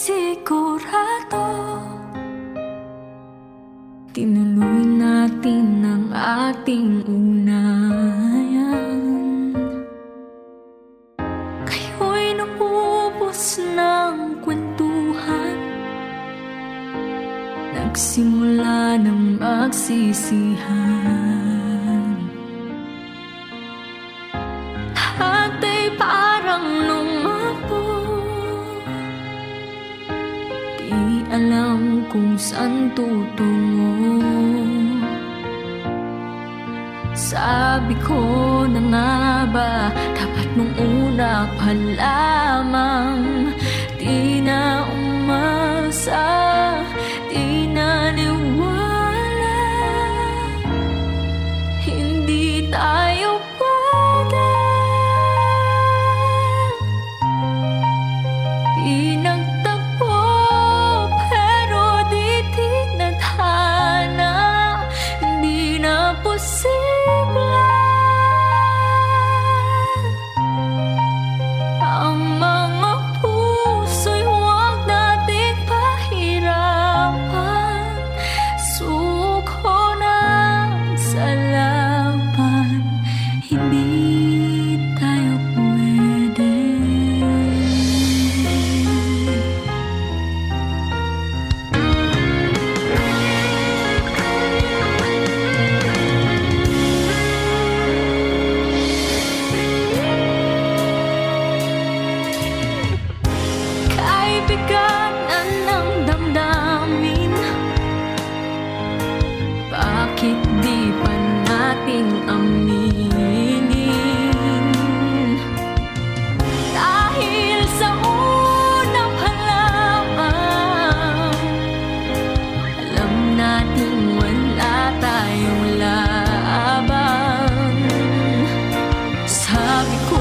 sigurado tinuloy natin ang ating ugnayan. Kayo'y naubos ng kwentuhan, nagsimula ng magsisihan. Lahat ay parang lumabo, di alam kung saan tutungo. Sabi ko na nga ba, dapat nung una pa lamang di na umasa, di naniwala, hindi tayo pwede. Pinagtagpo pero di tinadhana, hindi na posible. Ang mga puso'y huwag nating pahirapan, suko na sa laban, hindi tayo pwede. Kaibigan ng damdamin, bakit di pa natin aminin? Dahil sa unang halaman, alam natin wala tayong laban. Sabi ko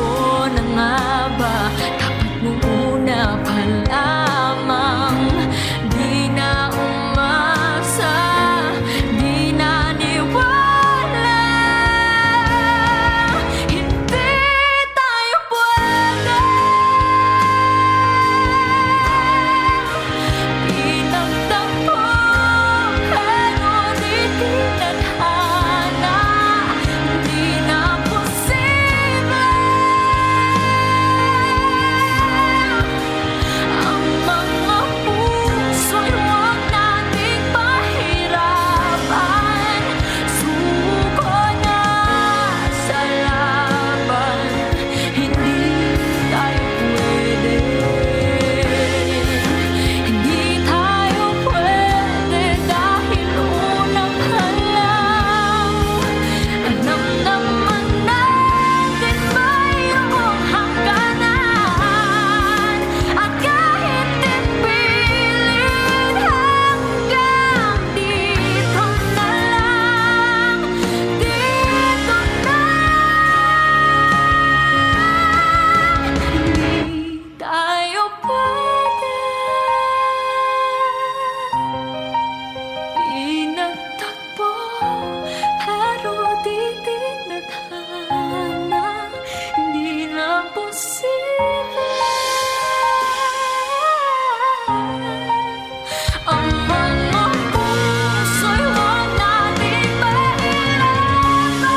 na nga ba, dapat nung una pa lamang di na umasa, di naniwala, hindi tayo pwede. Pinagtagpo pero di tinadhana, hindi na posible. Ang mga puso'y huwag nating pahirapan, suko na sa laban, hindi tayo pwede. Hindi tayo pwede dahil unang halang, alam naman natin mayroong hangganan. At kahit ipilit hanggang dito na lang, dito na, hindi tayo pwede. Pinagtagpo pero di tinadhana, hindi na posible. Ang mga puso'y huwag nating pahirapan,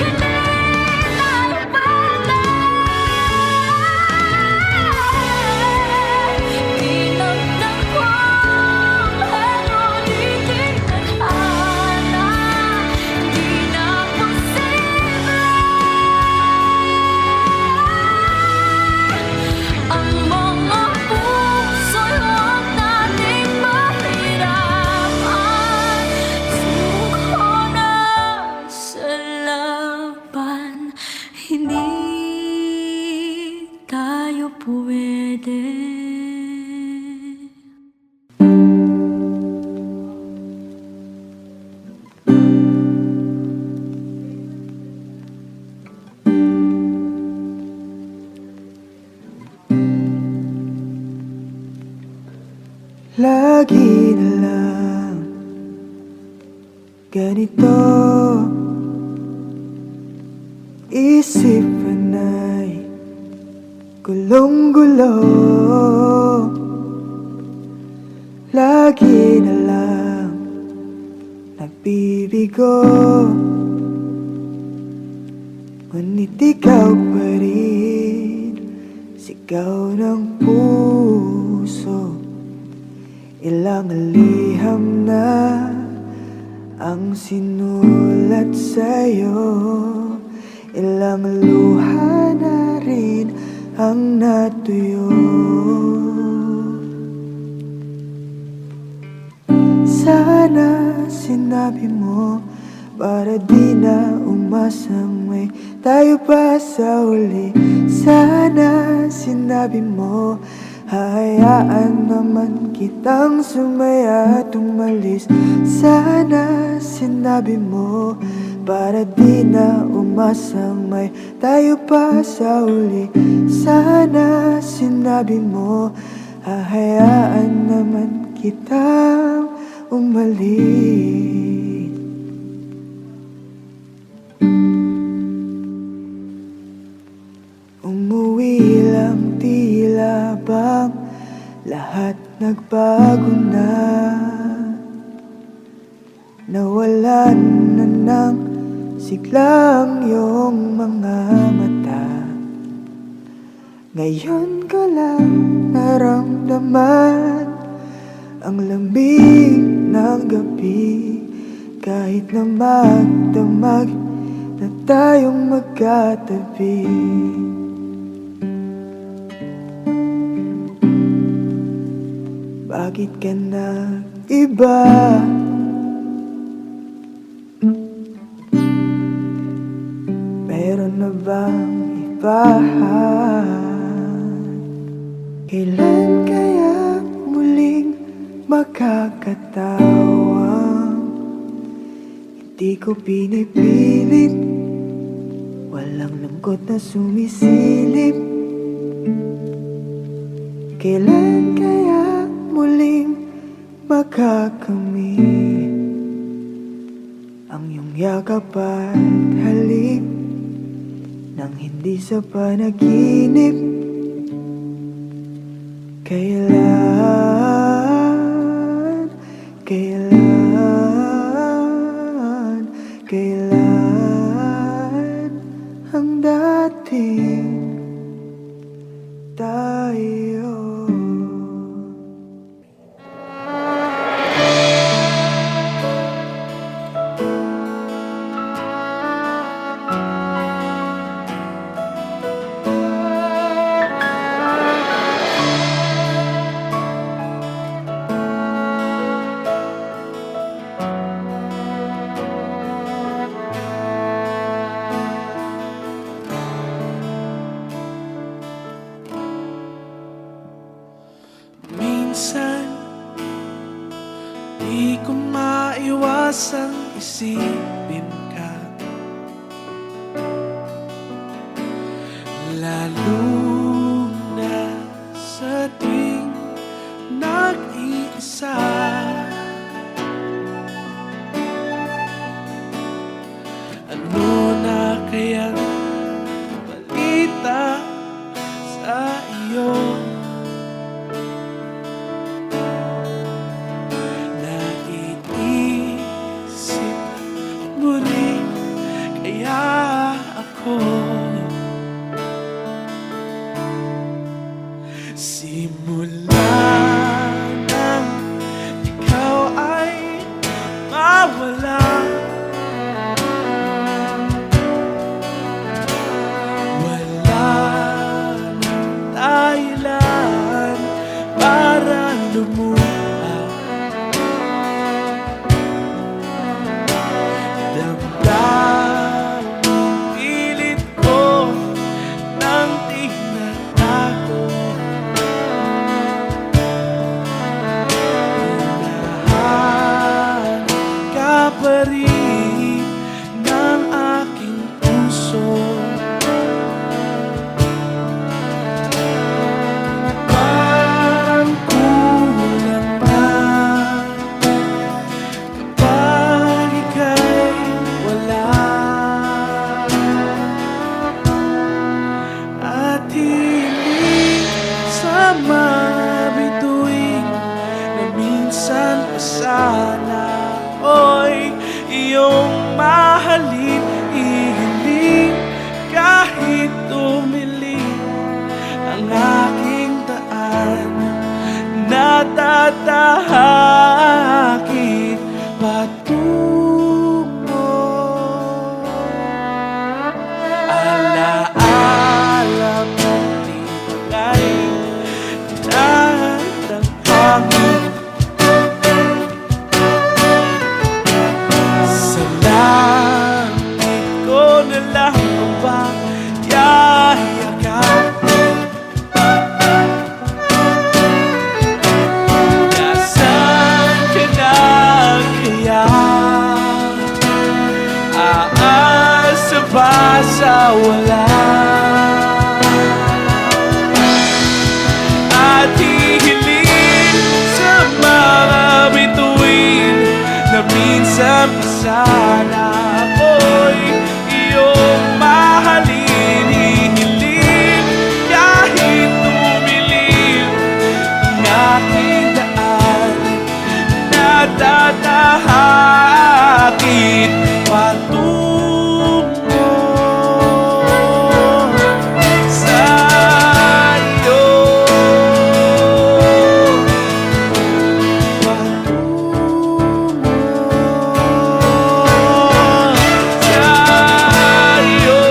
hindi tayo pwede. Pinagtagpo pero di tinadhana, hindi na posible. Ang mga puso'y huwag nating pahirapan, suko na sa laban, hindi tayo pwede. Lagi na lang ganito, isipan ay gulong-gulo. lagi na lang nagbibigo. Ngunit ikaw pa rin, sigaw ng puso. Ilang liham na ang sinulat sa'yo, ilang luha na rin ang natuyo. Sana sinabi mo para di na umasang may tayo pa sa uli. Sana sinabi mo hahayaan naman kitang sumaya at umalis. Sana sinabi mo para di na umasang may tayo pa sa uli. Sana sinabi mo hahayaan naman kitang umalis. Umuwi lang tila bang lahat nagbago na. Nawalan na ng siglang iyong mga mata. Ngayon ko lang naramdaman ang lamig ng gabi. Kahit na magdamag na tayong magkatabi. Bakit ka nag-iba? Meron na bang iba? Kailan kaya muling makakatawang hindi ko pinipilit, walang lungkot na sumisilip? Kailan kaya muling makakamit ang iyong yakap at halik nang hindi sa panaginip? Kailan, kailan, kailan ang dating tayo? Minsan, di ko maiwasang isipin ka, lalo na sa tuwing nag-iisa. Ano na kayang balita sa iyo? Simula nang ikaw ay mawala, wala nang dahilan para lumuha. Damdaming pilit ko nang tinatago. Pa rin ng aking puso. Parang kulang na kapag ika'y wala, at hindi sa mabituing na minsan sana ako'y iyong mahalin, ihiling kahit tumilim ang aking daan. Natatahakit patungo, alaala mong libagay ng hangin. Sa langit ko na lang ang bang yayakap. Nasaan ka na kaya? Aasa ba sa wala? At hihilin sa mga bituin na minsan pa sana ako'y iyong mahalin, ihiling kahit tumilim ang aking daan. Natatahakit patungo sa iyo, patungo sa iyo.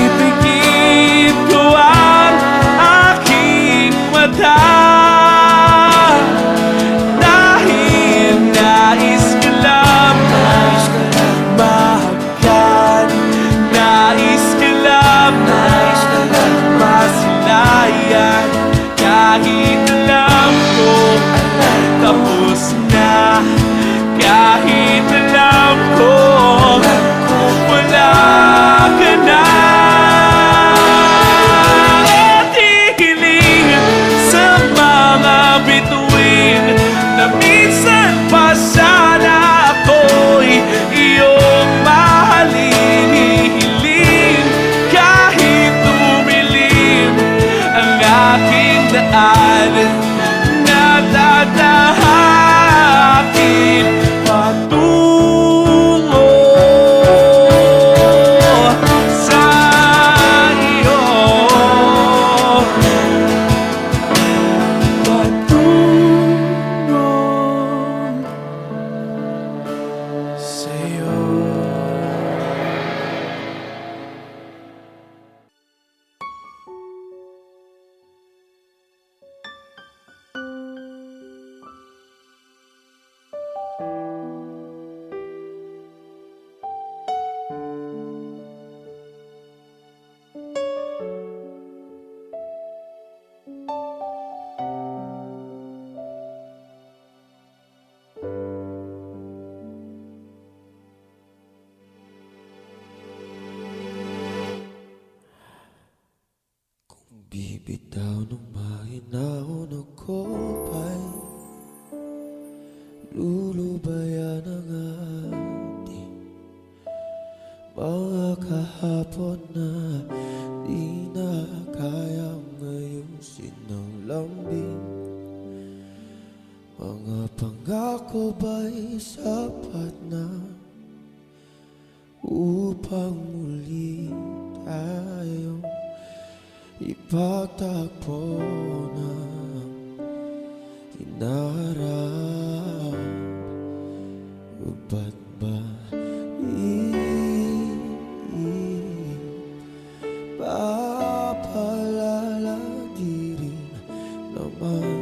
Ipikit ko ang aking mata dahil nais ko lang mahagkan, nais ko lang masilayan, kahit alam ko tapos na, kahit alam ko wala ka na. At hihiling sa mga bituin na minsan pa sana ako'y iyong mahalin, ihiling kahit tumilim ang aking daan. Natatahakit patungo sa iyo, patungo sa iyo. Bibitaw ng mahinahon ako pa'y lulubayan ang ating mga kahapon na di na kayang ayusin ng lambing. Mga pangako ba'y sapat na upang muli tayong ipagtagpo ng hinaharap? O ba't ba papalala di rin naman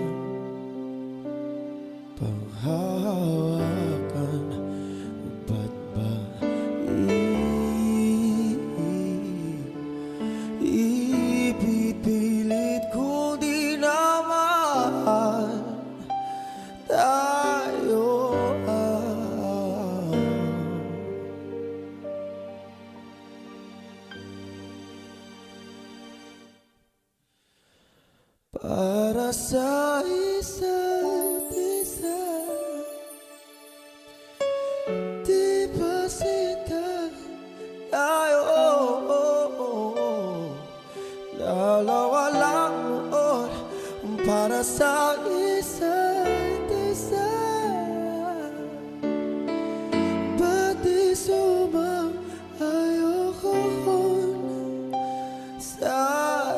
sa isa't isa. Di ba sinta tayo? Dalawa lang noon para sa isa't isa. Ba't di sumang-ayon sa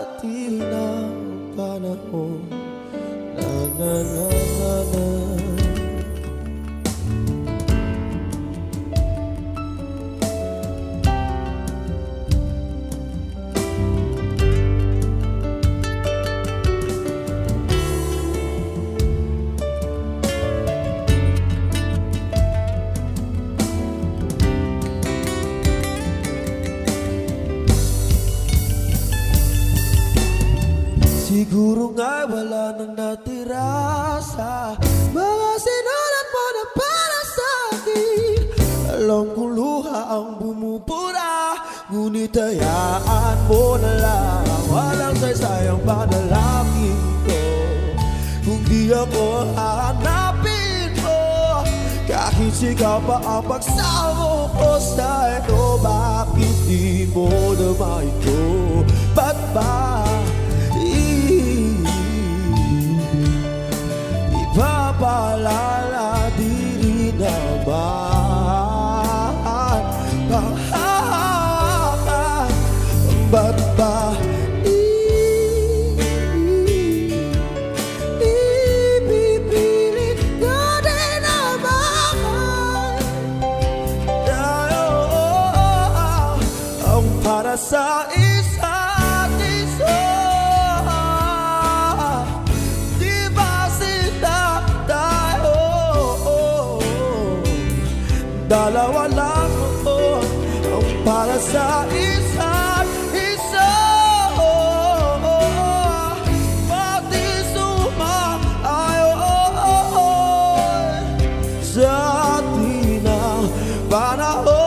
atin ang panahon? Na na na na na. Siguro nga'y wala nang natira sa mga sinulat mo na para sa akin. Alam kong luha ang bumubura, ngunit hayaan mo na lang. Walang saysayang panalangin ko kung di ako hahanapin mo. Kahit sigaw pa ang pagsamo ko sa ito, bakit di mo naman ito? Ba't ba ipapalala di naman? Bakit? Ba't ba ipipilit ko din naman tayo ang para sa isa't isa? Dalawa lang noon ang para sa isa't isa. Pati sumang-ayon sa atin ang panahon.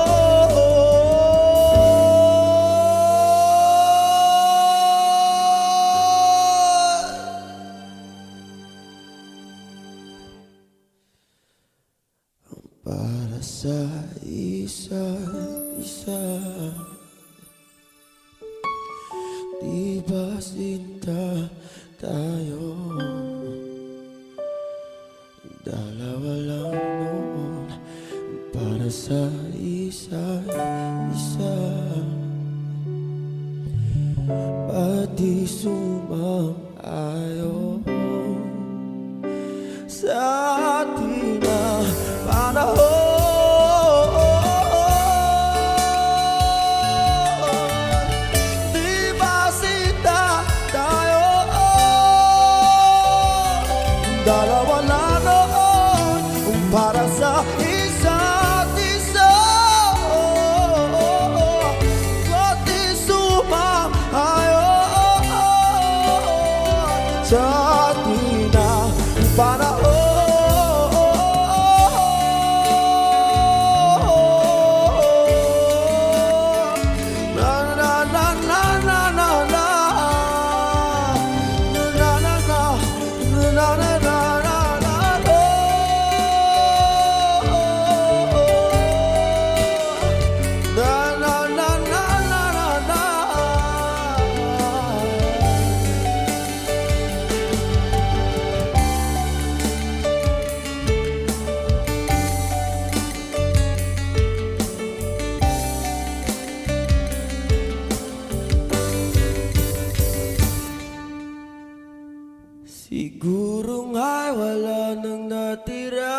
Para sa isa't isa. Di ba sinta tayo? Dalawa lang noon para sa isa't isa. Pati sumang-ayon sa atin ang panahon. Di ba sinta tayo? Dalawa lang noon para sa isa't isa. Pati sumang-ayon sa atin ang panahon. Siguro nga'y wala nang natira.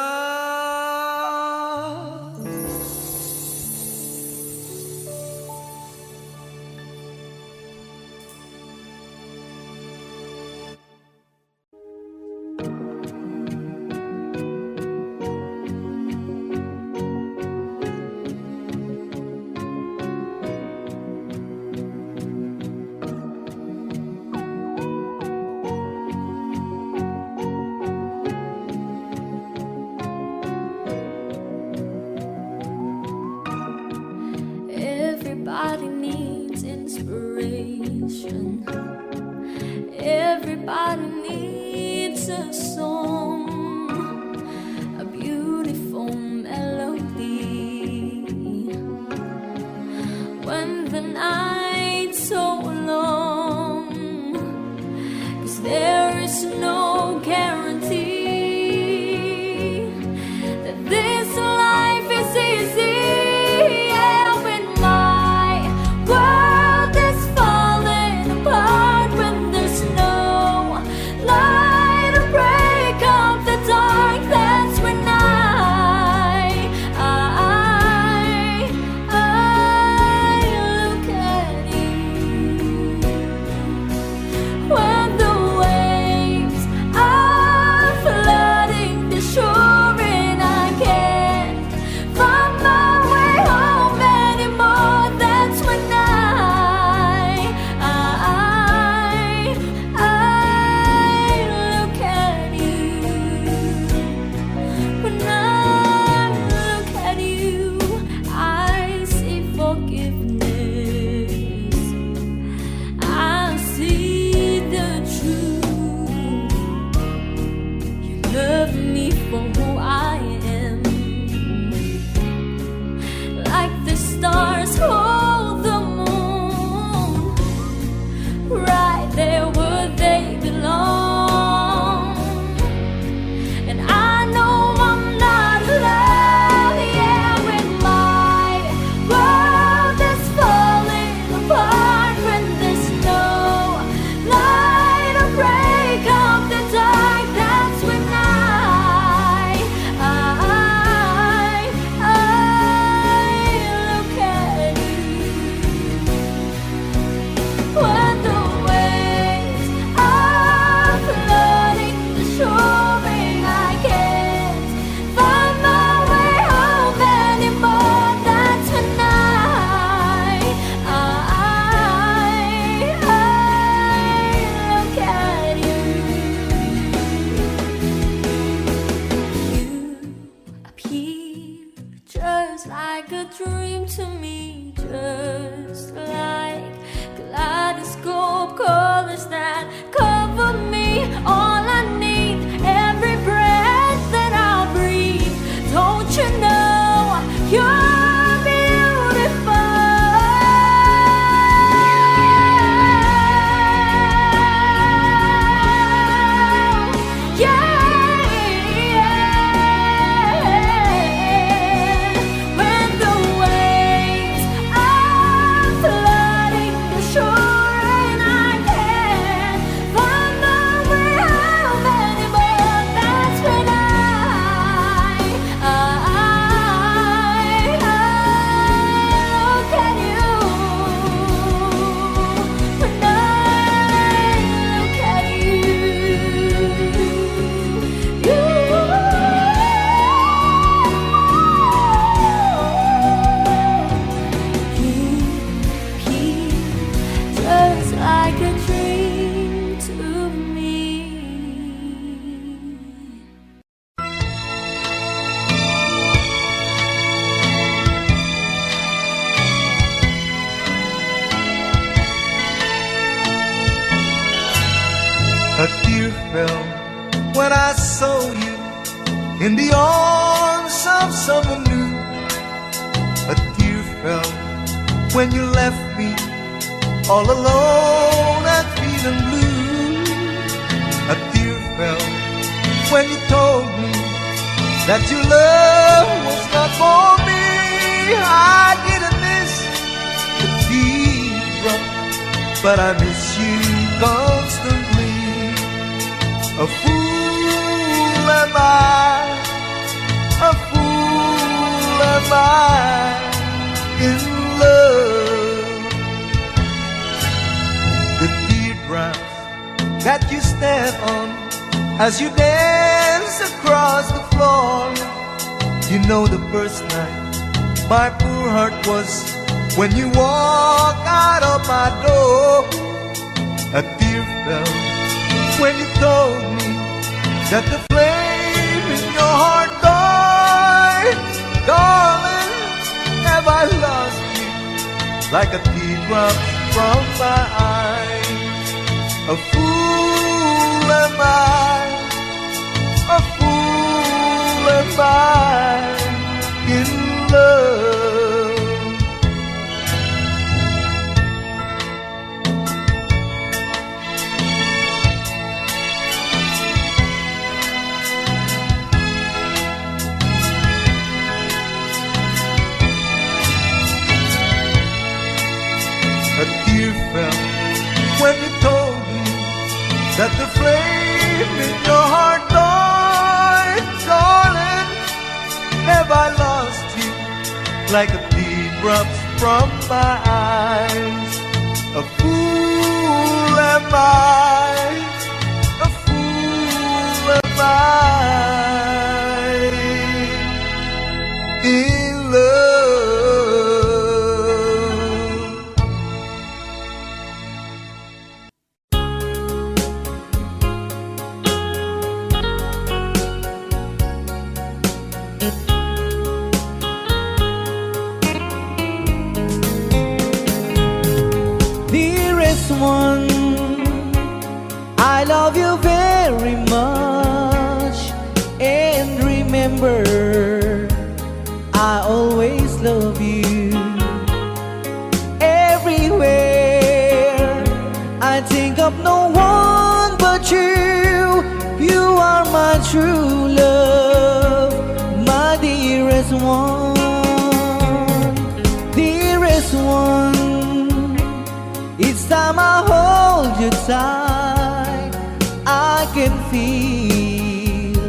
Everybody needs inspiration. Everybody needs is a song, a beautiful melody. When the night's so long, 'cause there is no guarantee that this life is easy. Yeah, when my world is falling apart, when there's no light to break up the dark, that's when I look at you. When the waves are flooding the shore and I can't find my way home anymore, that's when I look at you. When I look at you, I see forgiveness. I see the truth. You love me for who I am, like the stars hold the moon, right there where they belong. And I know I'm not alone. Yeah, when my world is falling apart, when there's no light to break up the dark, that's when I look at you. When the waves are flooding the shore and I can't find my way home anymore, that's when I look at you. You appear just like a dream to me, just like kaleidoscope colors that cover me. All I need, every breath that I breathe. Don't you know you're beautiful? When the waves are flooding the shore and I can't find my way home anymore, that's when I look at you. When I look at just like a dream to me. A tear fell when I saw you in the arms of someone new. A tear fell when you left me all alone and feeling blue. A tear fell when you told me that your love was not for me. I didn't miss the teardrop, but I miss you constantly. A fool am I, a fool am I in love. The teardrops that you stand on as you dance across the floor. You know the first night my poor heart was when you walk out of my door. A tear fell when you told me that the flame in your heart died. Darling, have I lost you like a teardrop from my eyes? A fool am I when you told me that the flame in your heart died. Darling, have I lost you like a tea drops from my eyes? A fool am I, a fool am I in love. Dearest one, I love you very much. And remember, I always love you. Everywhere I think of no one but you. You are my true love, my dearest one. Dearest one, each time I hold you tight, I can feel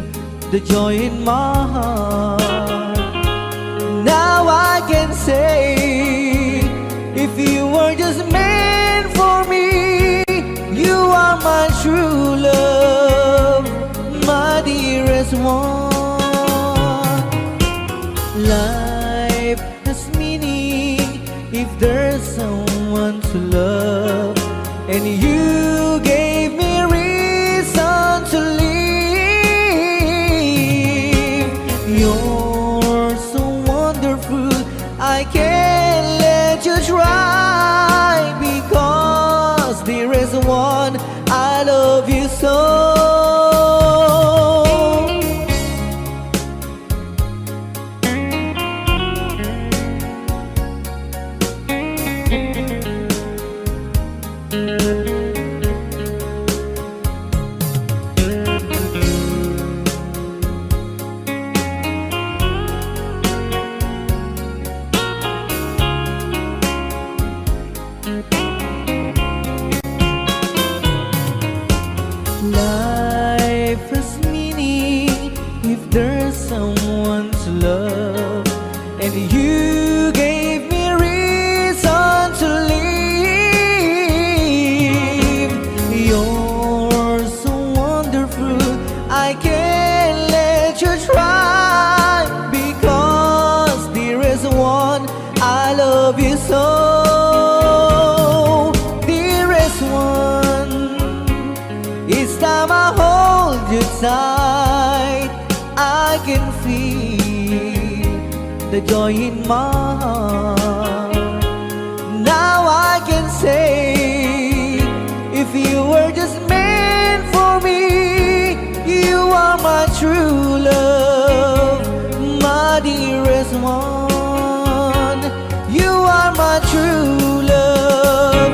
the joy in my heart. Now I can say, if you were just meant for me, you are my true love, my dearest one. Life has meaning if there's someone to love, and you gave me reason to live. You're so wonderful, I can't let you try, because there is one, I love you so. Life has meaning if there's someone to love, and you gave me reason to live. You're so wonderful, I can't let you try, because there is one, I love you so. Dearest one, each time I hold you tight, I can feel the joy in my heart. Now I can say, if you were just meant for me, you are my true love, my dearest one. You are my true love,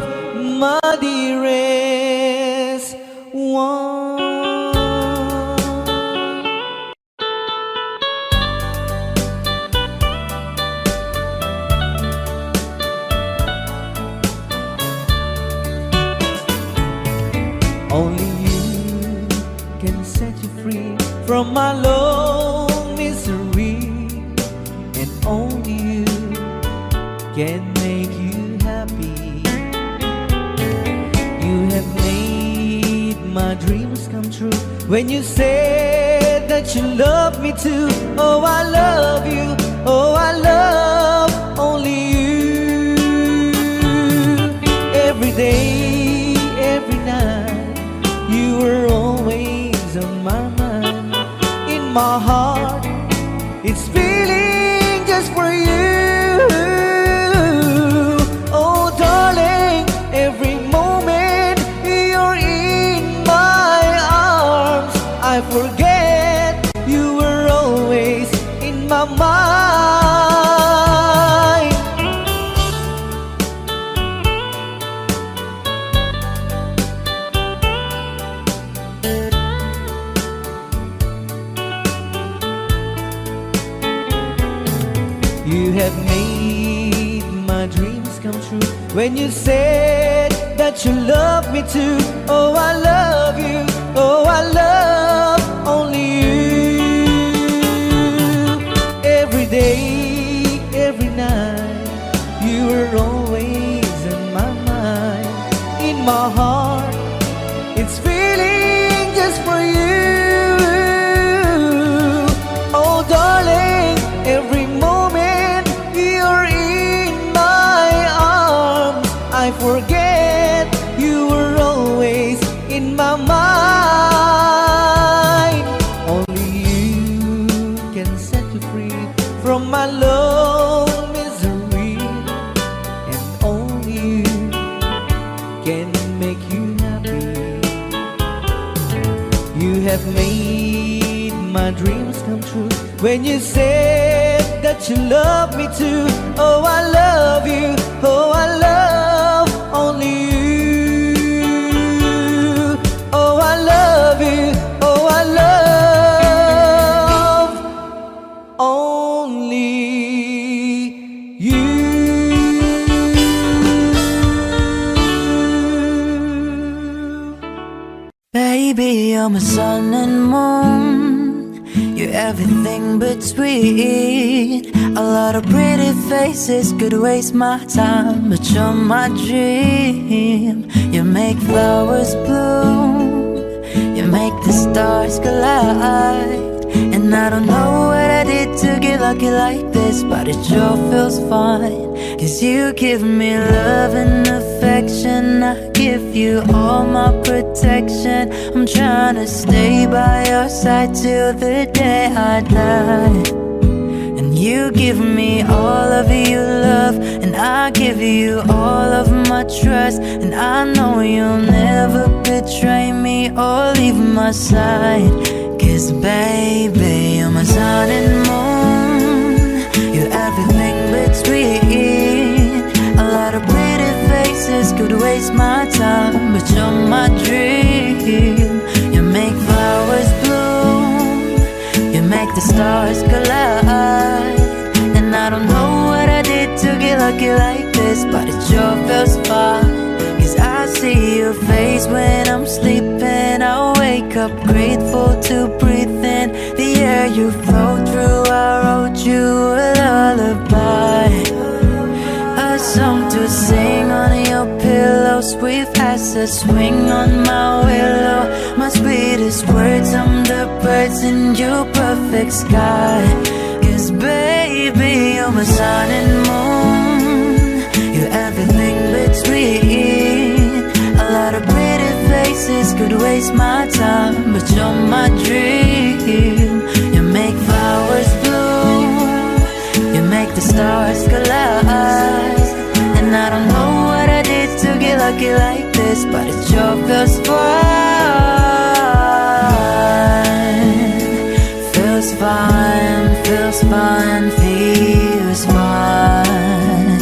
my dearest one. Only you can set you free from my long misery, and only you can make you happy. You have made my dreams come true when you said that you love me too. Oh, I love you. Oh, I love only you. Every day, every night, you were always on my mind. In my heart, it's feeling just for you. Oh, darling, every moment you're in my arms, I forget you were always in my mind. You have made my dreams come true when you said that you love me too. Oh, I love you. Oh, I love only you. Every day, every night, you were always in my mind, in my heart. It's feeling just for you. Oh, darling, every moment you're in my arms, I forget you were always in my mind. Only you can set me free from my lone misery, and only you can make you happy. You have made my dreams come true when you said that you love me too. Oh, I love you. Oh, I love only you. Oh, I love you. Oh, I love only you. Baby, you're my sun and moon. You're everything between. A lot of pretty faces could waste my time, but you're my dream. You make flowers bloom. You make the stars collide. And I don't know what I did to get lucky like this, but it sure feels fine. 'Cause you give me love and affection, I give you all my protection. I'm trying to stay by your side till the day I die. And you give me all of your love, and I give you all of my trust. And I know you'll never betray me or leave my side. 'Cause baby, you're my sun and moon. You're everything between. A lot of pretty faces could waste my time, but you're my dream. You make flowers bloom. You make the stars collide. And I don't know what I did to get lucky like this, but it sure feels fine. 'Cause I see your face when I'm sleeping. I wake up grateful to breathe in the air you flow through. I wrote you a lullaby, a song to sing on your pillow. Sweet as a swing on my willow. My sweetest words, I'm the birds in your perfect sky. 'Cause baby, you're my sun and moon. You're everything between. A lot of pretty faces could waste my time, but you're my dream. You make flowers bloom. You make the stars collide. And I don't know what I did to get lucky like this, but it sure feels fine. Feels fine, feels fine, feels fine.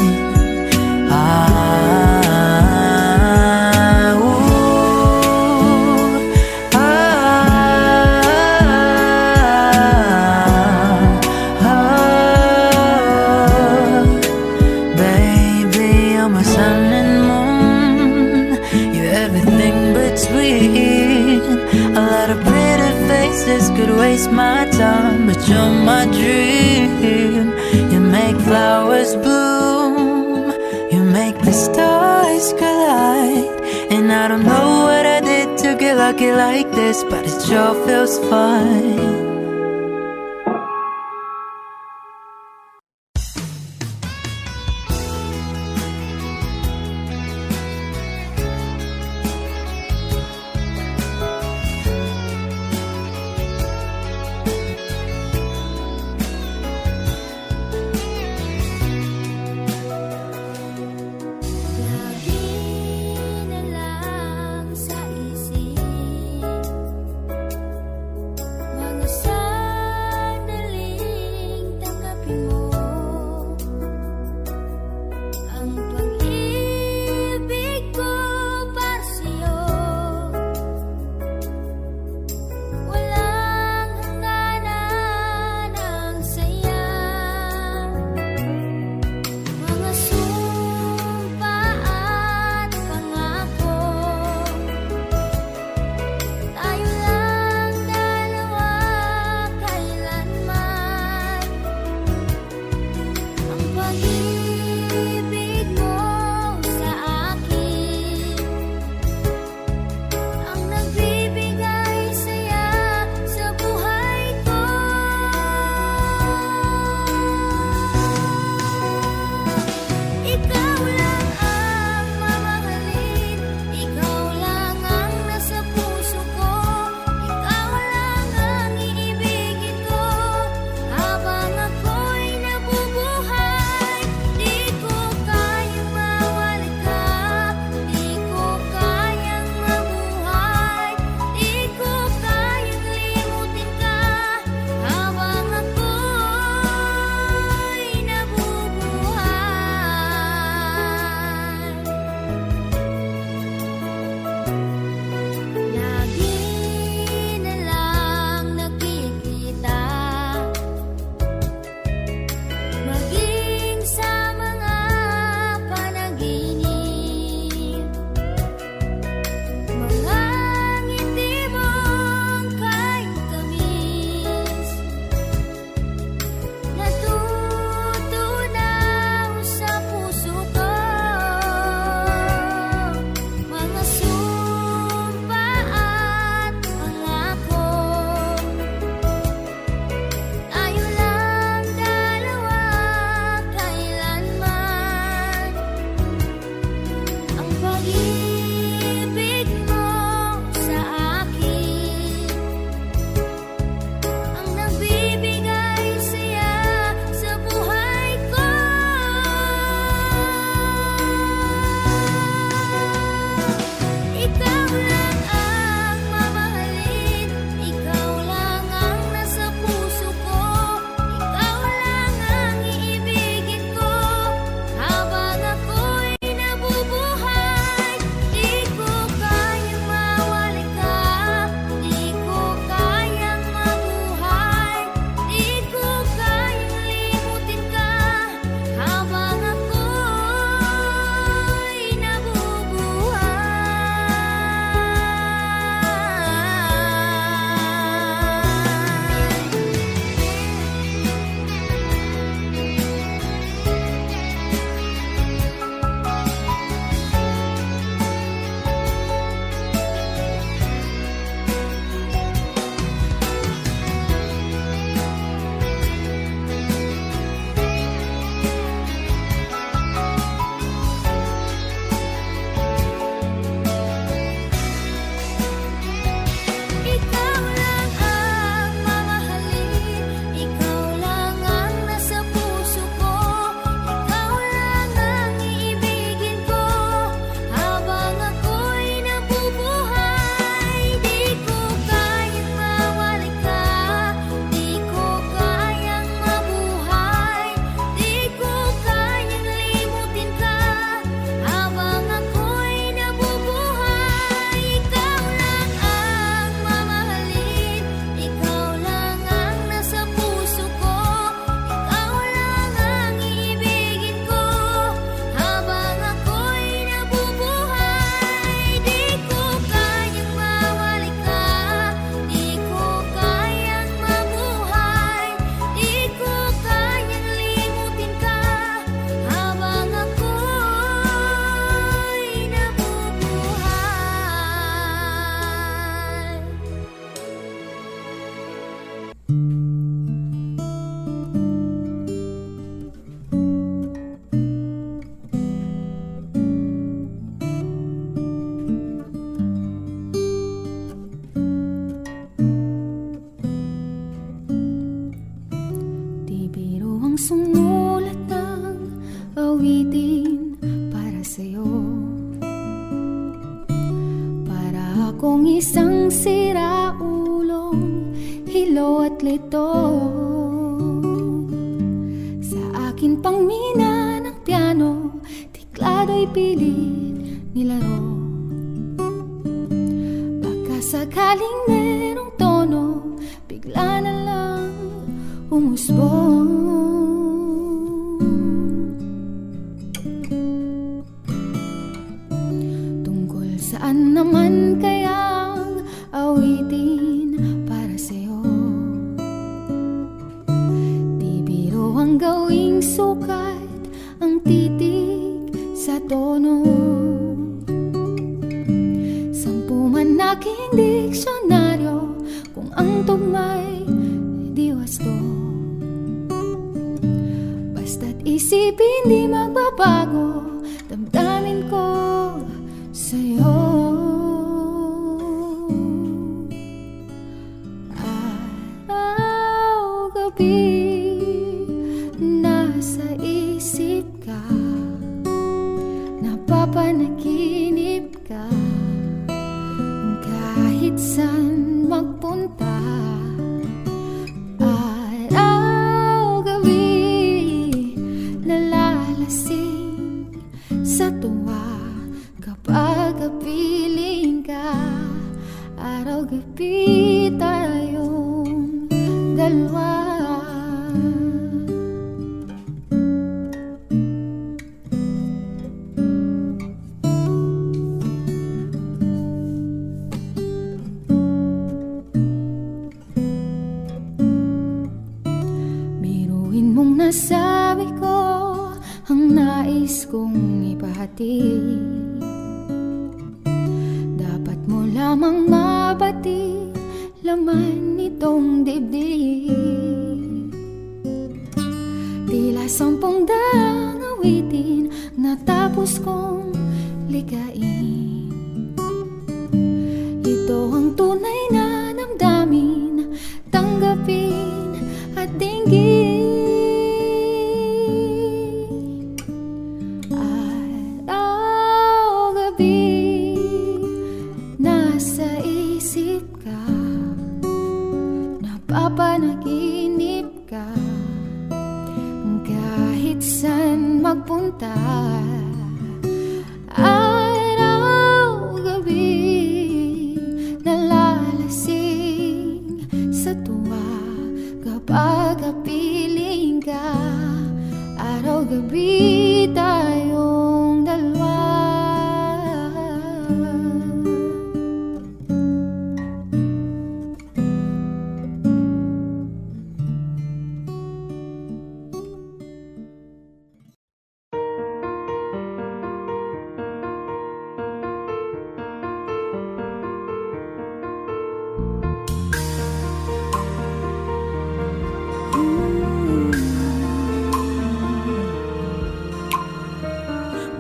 Baby, you're my sun and moon. You're everything between. A lot of pretty faces could waste my time, but you're my dream. You make flowers bloom. You make the stars collide. And I don't know what I did to get lucky like this, but it sure feels fine. Lagi na lang sa isip mga Lagi na lang nakikita, maging sa mga panaginip, mga ngiti mong kahit tamis, natutunaw sa puso ko. Mga sumpa at pangako, tayo lang dalawa kailanman. Ang pag-ibig mo sa akin ang nagbibigay saya sa buhay ko. Ikaw lang ang mamahalin, ikaw lang ang nasa puso ko, ikaw lang ang iibigin ko habang ako'y nabubuhay. Di ko kayang mawali ka, di ko kayang mabuhay, di ko kayang limutin ka habang ako'y nabubuhay. Ikaw lang ang mamahalin, ikaw lang ang nasa puso ko, ikaw lang ang iibigin ko habang ako'y nabubuhay. Di ko kayang mawali ka, di ko kayang mabuhay, di ko kayang limutin ka habang ako'y nabubuhay. Ikaw lang ang mamahalin, ikaw lang ang nasa puso ko, ikaw lang ang iibigin ko habang ako'y nabubuhay. Di ko kayang mawali ka, di ko kayang mabuhay, di ko kayang limutin ka habang ako'y nabubuhay. Di biro ang sumulat ng awitin para sa'yo, para akong isang siraulong hilo at lito. Sa akin pang mina ng piano, tiklado'y pilit nilaro. Baka sakaling merong tono, bigla na lang umusbong. Tungkol saan naman kayang awitin para sa'yo? Di biro ang gawing sukat, ang titig sa tono. Sampu man aking diksyonaryo, kung ang tugma'y di wasto. Basta't isipin di magbabago, damdamin ko sa'yo. Araw-gabi nasa isip ka, napapanaginip ka, kahit saan magpunta. Araw-gabi nalalasing sa tuwa kapag kapiling Araw-gabi tayong dalawa. Biruin mong nasabi ko ang nais kong ipahatid. Dapat mo lamang mabati laman nitong dibdib. Tila 10 daang awitin natapos kong ligain. Ito ang tunay na damdamin, tanggapin at dinggin. Araw-gabi nasa isip ka, napapanaginip ka, kahit saan magpunta. Araw-gabi nalalasing sa tuwa kapag kapiling ka. Araw-gabi tayong dalawa.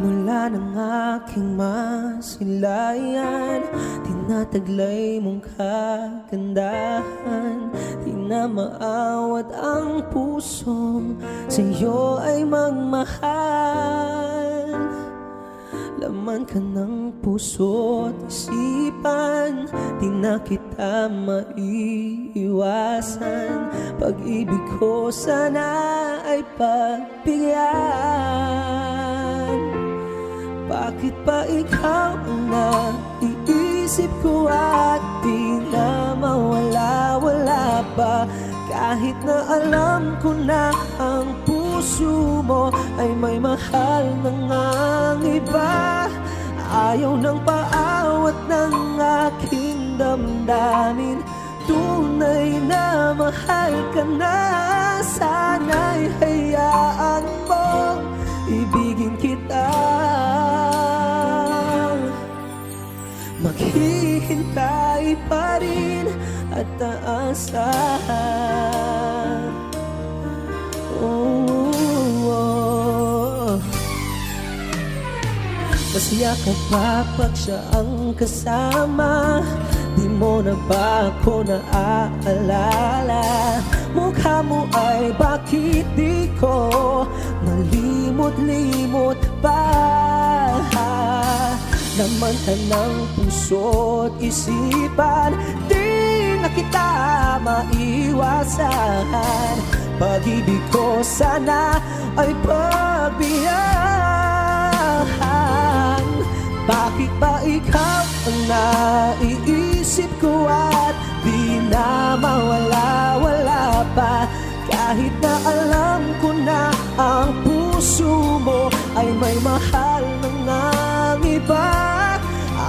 Mula ng aking masilayan, tinataglay mong kagandahan. Di na maawat ang pusong sa'yo ay magmahal. Laman ka ng puso't isipan, di na kita maiiwasan. Pag-ibig ko sana ay pagbigyan. Bakit pa ikaw ang naiisip ko at di na mawala-wala pa? Kahit na alam ko na ang puso mo ay may mahal na ngang iba. Ayaw ng paawat ng aking damdamin, tunay na mahal ka na. Sana'y hayaan mo ibigin kita. Maghihintay pa rin at aasahan. Masaya ka ba pag siya ang kasama? Di mo na ba ako naaalala? Mukha mo ay bakit di ko malimot-limot pa? Naman ka ng puso't isipan, di na kita maiwasan. Pag-ibig ko sana ay pagbigyan. Bakit ba ikaw ang naiisip ko at di na mawala-wala pa? Kahit na alam ko na ang puso mo ay may mahal ng iba.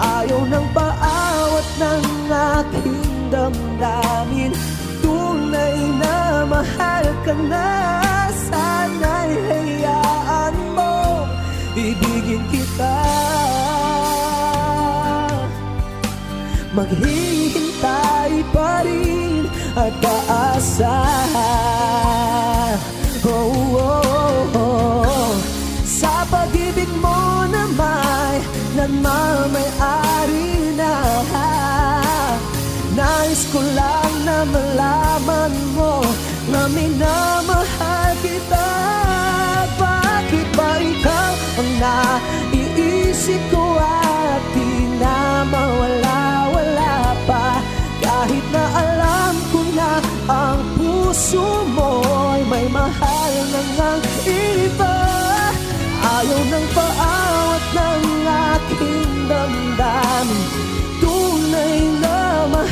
Ayaw ng paawat ng aking damdamin, tunay na mahal ka na. Sana'y hayaan mo ibigin kita. Maghihintay pa rin at aasahan. Sa pag-ibig mo na may nagmamay-ari na. Nais ko lang na malaman mo na minamahal kita. Bakit ba ikaw ang naiisip ko at di na mawala-wala pa? Kahit na alam ko na ang puso mo ay may mahal ng iba. Ayaw ng paawat ng aking damdamin, tunay na mahal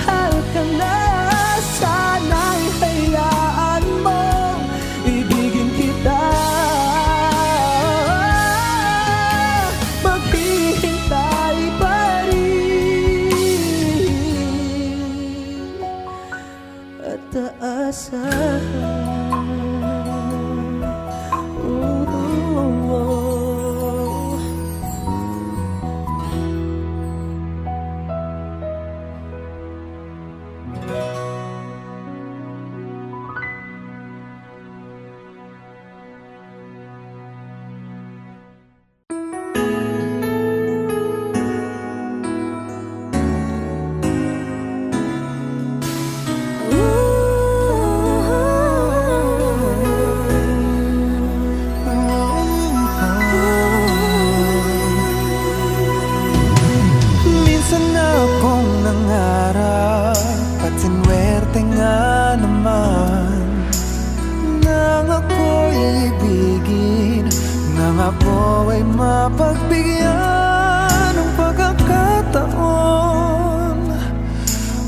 ako ay mapagbigyan ng pagkakataon,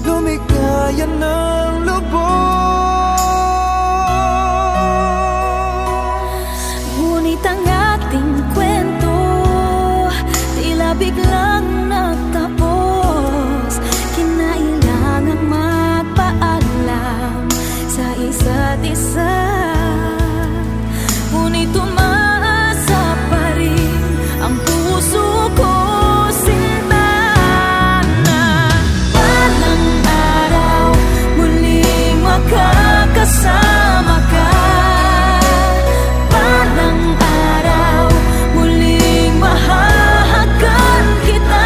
lumigaya ng lubos. Ngunit ang ating kwento tila biglang nagtapos. Kinailangang magpaalam sa isa't isa. Ngunit umaasa pa rin ang puso ko, sinta, na balang araw muling makakasama ka. Balang araw muling mahahagan kita.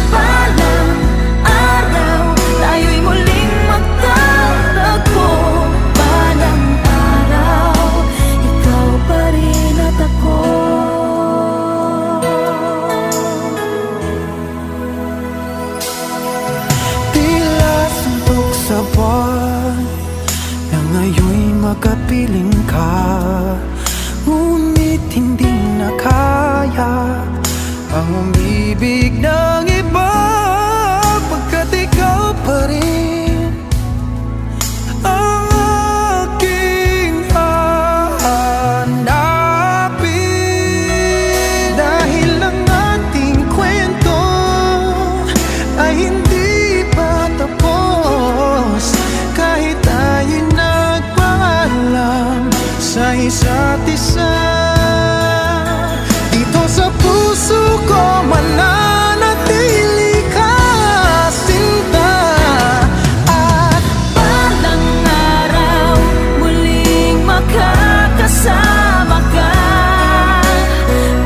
Balang araw tayo'y muling magtatagpo. Balang araw ikaw pa rin at ako. Tila suntok sa buwan na ngayon'y makapiling ka, ngunit hindi na kaya ang umibig ng iba, pagkat ikaw pa rin ang aking hahanapin. Dahil ang ating kwento ay hindi pa tapos, kahit tayo'y nagpaalam sa isa't isa. Dito sa puso ko mananatili ka, sinta. At Balang araw muling makakasama ka.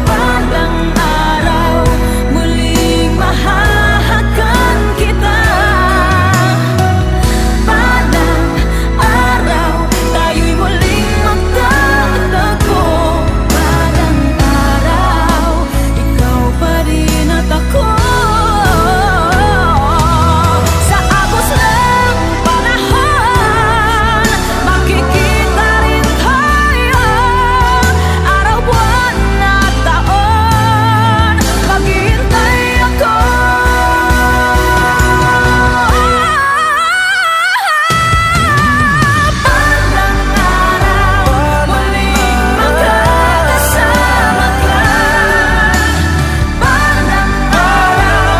Balang araw muling mahahagan kita. Balang araw tayo'y muling magtatagpo. Balang araw ikaw pa rin at ako. Sa agos ng panahon makikita rin tayo. Araw, buwan at taon maghihintay ako. Balang araw muling makakasama ka. Balang araw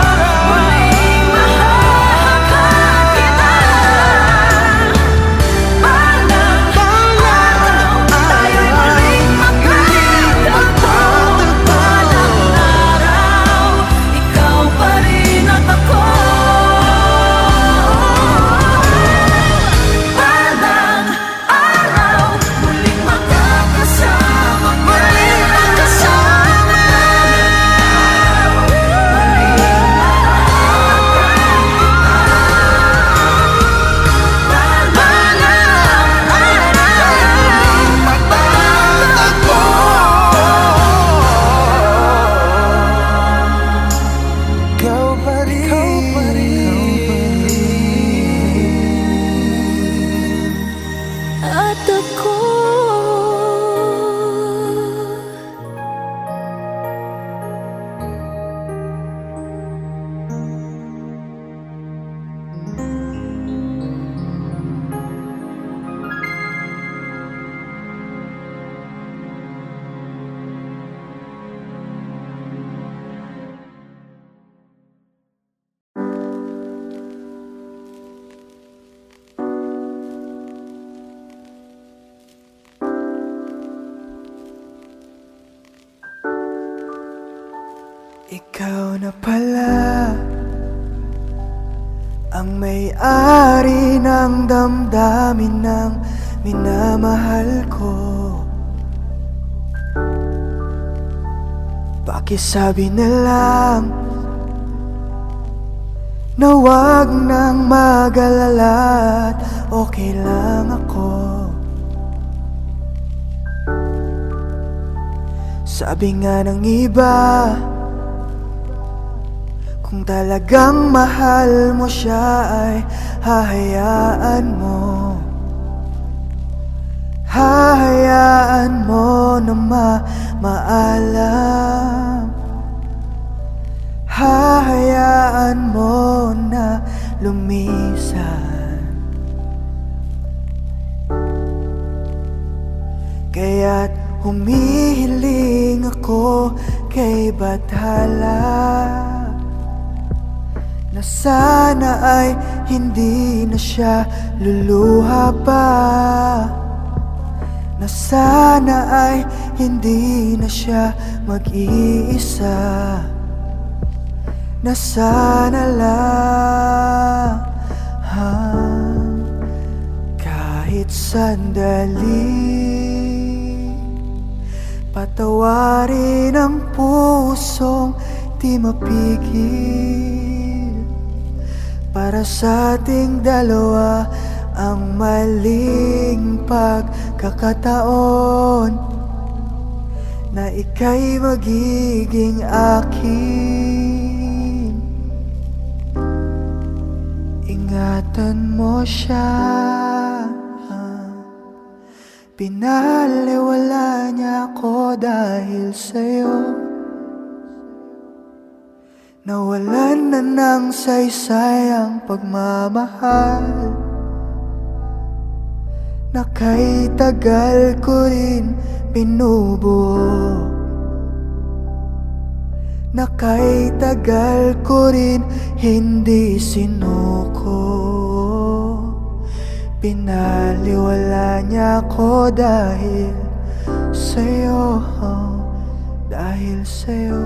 muling mahahagan kita. Balang araw tayo'y muling magkatagpo. Balang araw ikaw pa rin at ako. Balang araw muling magkakasama. Muling magkasama. ikaw pa rin At ako. Ikaw na pala ang may-ari ng damdamin ng minamahal ko. Pakisabi na lang na wag nang mag-alala at okay lang ako. Sabi nga ng iba, kung talagang mahal mo siya ay hahayaan mo. Hahayaan mo na maalam. Hahayaan mo na lumisan. Kaya't humihiling ako kay Bathala na sana ay hindi na siya luluha pa, na sana ay hindi na siya mag-iisa, na sana lang kahit sandali patawarin ang pusong di mapigil. Para sa ating dalawa ang maling pagkakataon na ika'y magiging akin. Ingatan mo siya. Pinaliwala niya ako dahil sa'yo. Nawalan na ng saysay ang pagmamahal na kay tagal ko rin binubuo, na kay tagal ko rin hindi sinuko. Pinaliwala niya ako dahil sa'yo, dahil sa'yo.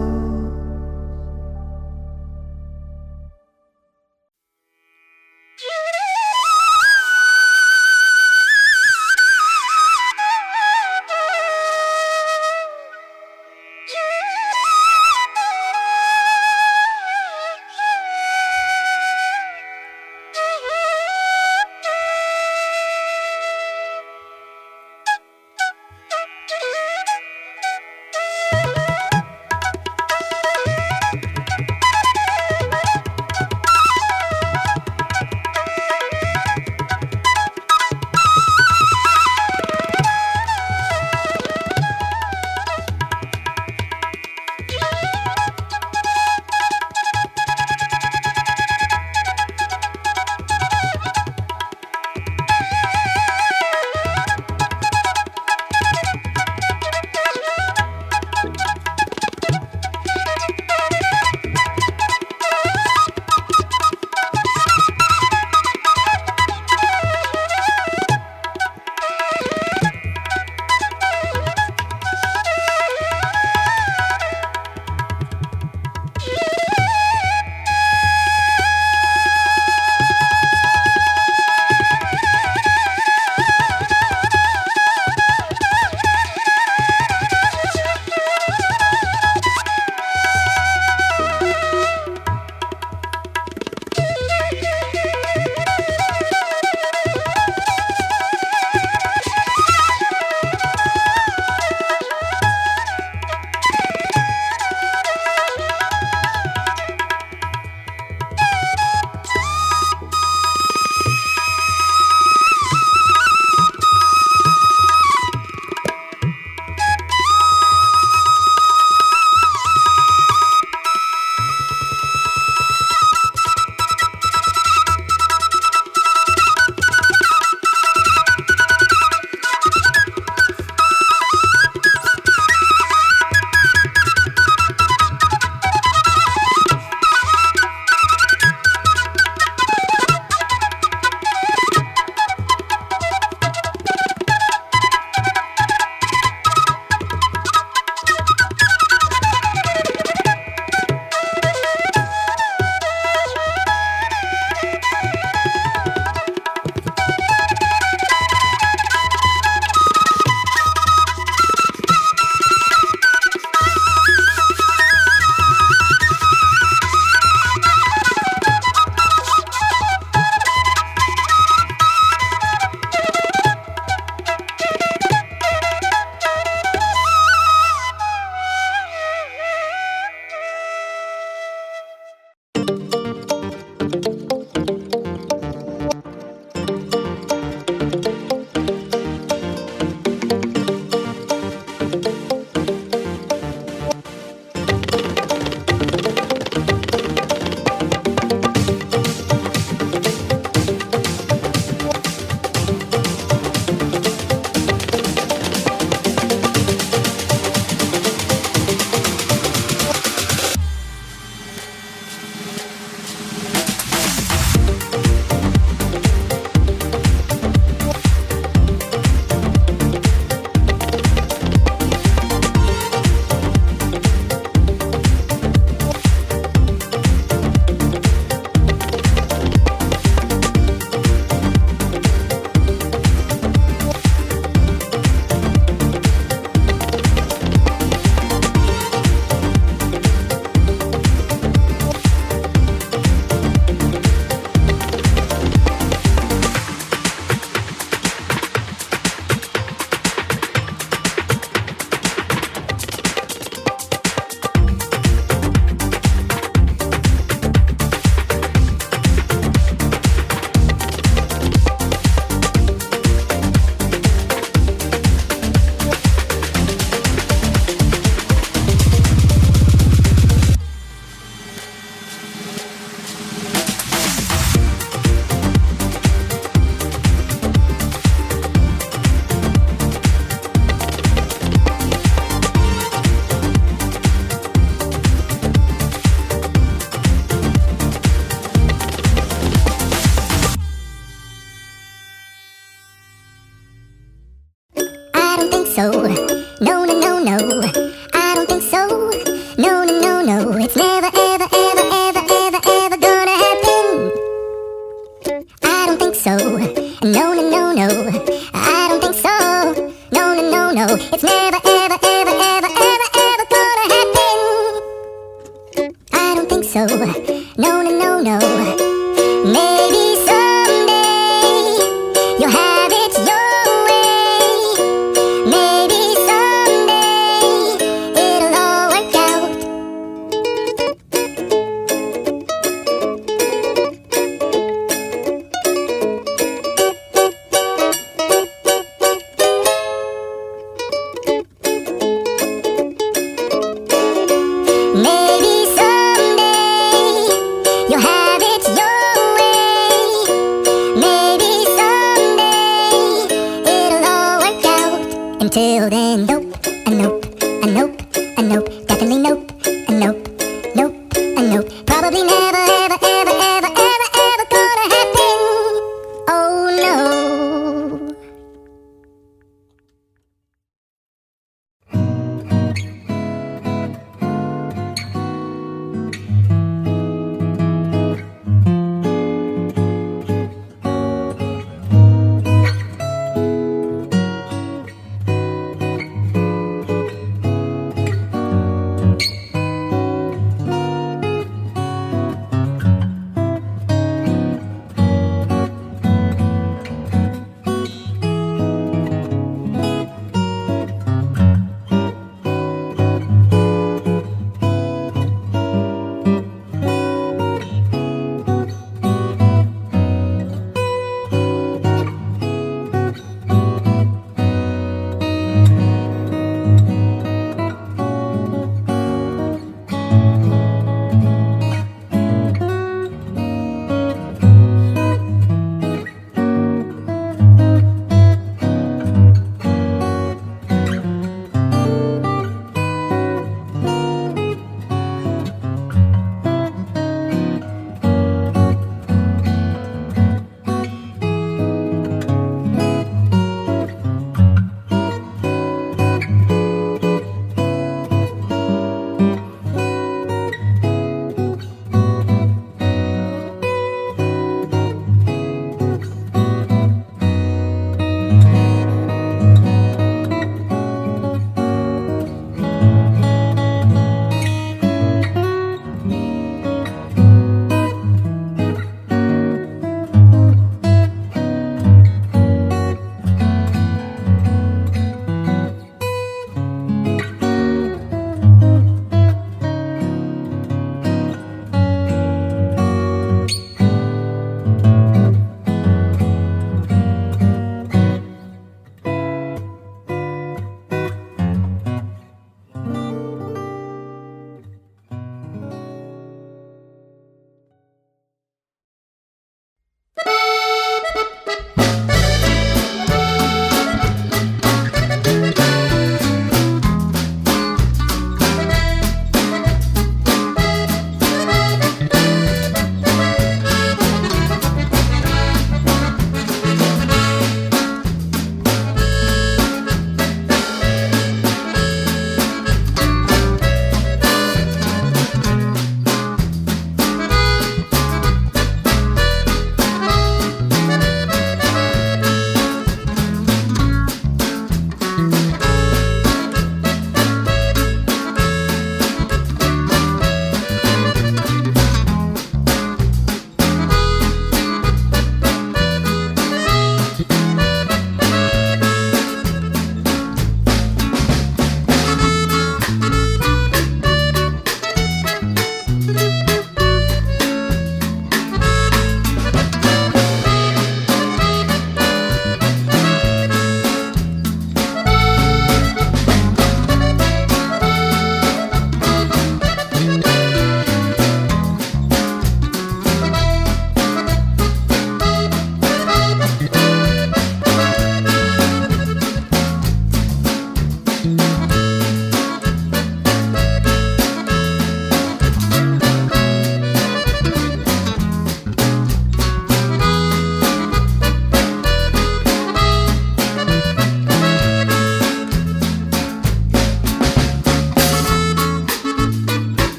a no-no. Maybe someday you'll have it your way. Maybe someday it'll all work out. Maybe someday you'll have it your way. Maybe someday it'll all work out. Until then, don't